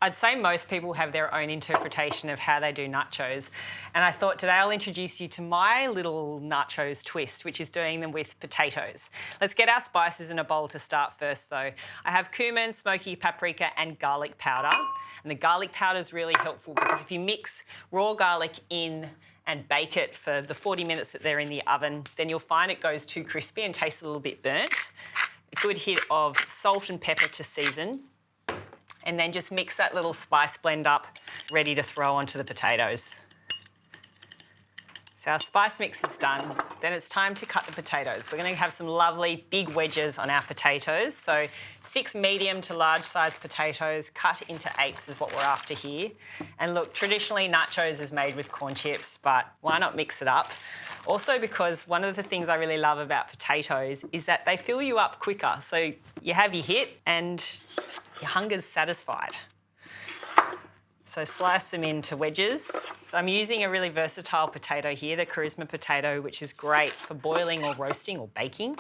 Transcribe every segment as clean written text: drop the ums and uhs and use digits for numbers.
I'd say most people have their own interpretation of how they do nachos. And I thought today I'll introduce you to my little nachos twist, which is doing them with potatoes. Let's get our spices in a bowl to start first though. I have cumin, smoky paprika and garlic powder. And the garlic powder is really helpful because if you mix raw garlic in and bake it for the 40 minutes that they're in the oven, then you'll find it goes too crispy and tastes a little bit burnt. A good hit of salt and pepper to season. And then just mix that little spice blend up, ready to throw onto the potatoes. So our spice mix is done. Then it's time to cut the potatoes. We're going to have some lovely big wedges on our potatoes. So 6 medium to large size potatoes cut into 8s is what we're after here. And look, traditionally nachos is made with corn chips, but why not mix it up? Also because one of the things I really love about potatoes is that they fill you up quicker. So you have your hit and your hunger's satisfied. So slice them into wedges. So I'm using a really versatile potato here, the Carisma potato, which is great for boiling or roasting or baking.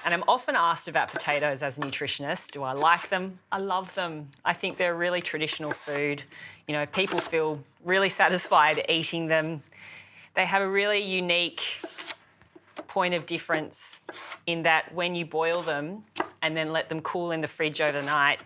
And I'm often asked about potatoes as a nutritionist. Do I like them? I love them. I think they're a really traditional food. You know, people feel really satisfied eating them. They have a really unique point of difference in that when you boil them and then let them cool in the fridge overnight,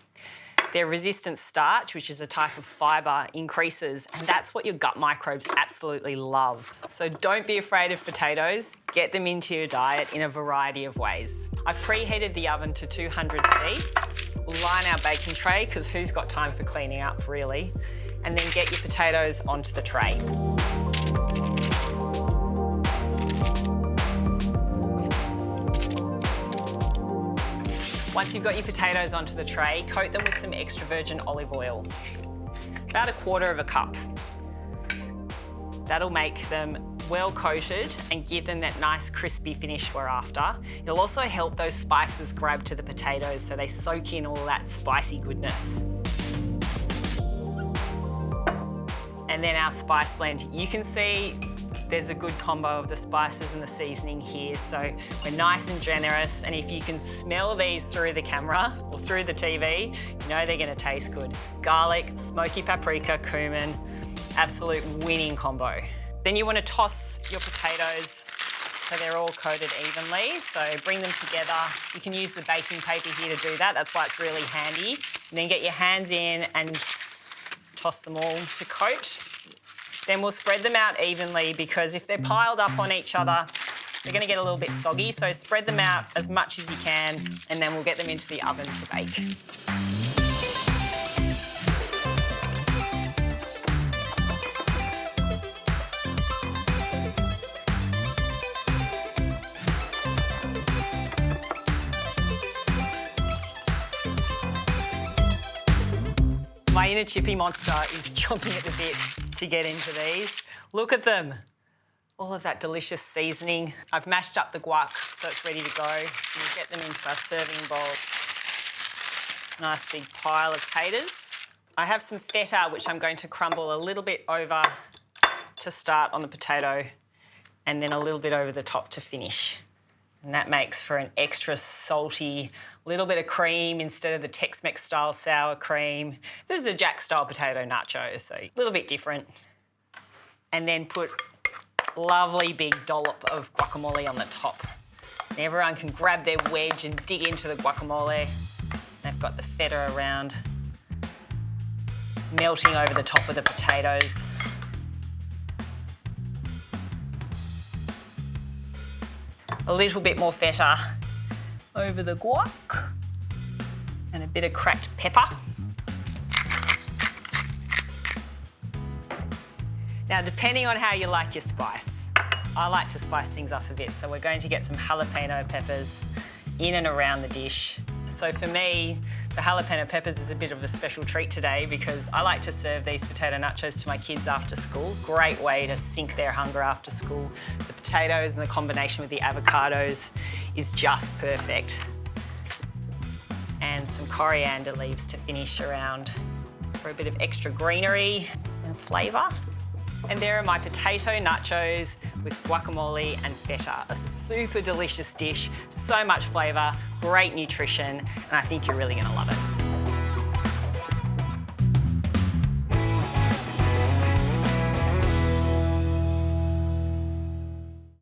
their resistant starch, which is a type of fibre, increases, and that's what your gut microbes absolutely love. So don't be afraid of potatoes. Get them into your diet in a variety of ways. I've preheated the oven to 200°C. We'll line our baking tray, because who's got time for cleaning up, really? And then get your potatoes onto the tray. Once you've got your potatoes onto the tray, coat them with some extra virgin olive oil, about 1/4 cup. That'll make them well coated and give them that nice crispy finish we're after. It'll also help those spices grab to the potatoes so they soak in all that spicy goodness. And then our spice blend. You can see there's a good combo of the spices and the seasoning here, so we're nice and generous, and if you can smell these through the camera or through the TV, you know they're going to taste good. Garlic, smoky paprika, cumin, absolute winning combo. Then you want to toss your potatoes so they're all coated evenly, so bring them together. You can use the baking paper here to do that, that's why it's really handy. And then get your hands in and toss them all to coat. Then we'll spread them out evenly because if they're piled up on each other, they're going to get a little bit soggy. So spread them out as much as you can and then we'll get them into the oven to bake. My inner chippy monster is chomping at the bit to get into these. Look at them. All of that delicious seasoning. I've mashed up the guac so it's ready to go. We'll get them into our serving bowl. Nice big pile of taters. I have some feta which I'm going to crumble a little bit over to start on the potato and then a little bit over the top to finish. And that makes for an extra salty, little bit of cream instead of the Tex-Mex style sour cream. This is a Jack style potato nacho, so a little bit different. And then put lovely big dollop of guacamole on the top. And everyone can grab their wedge and dig into the guacamole. They've got the feta around, melting over the top of the potatoes. A little bit more feta over the guac and a bit of cracked pepper. Now, depending on how you like your spice, I like to spice things up a bit, so we're going to get some jalapeno peppers in and around the dish. So for me, the jalapeno peppers is a bit of a special treat today because I like to serve these potato nachos to my kids after school. Great way to sink their hunger after school. The potatoes and the combination with the avocados is just perfect. And some coriander leaves to finish around for a bit of extra greenery and flavour. And there are my potato nachos with guacamole and feta. A super delicious dish, so much flavour, great nutrition, and I think you're really going to love it.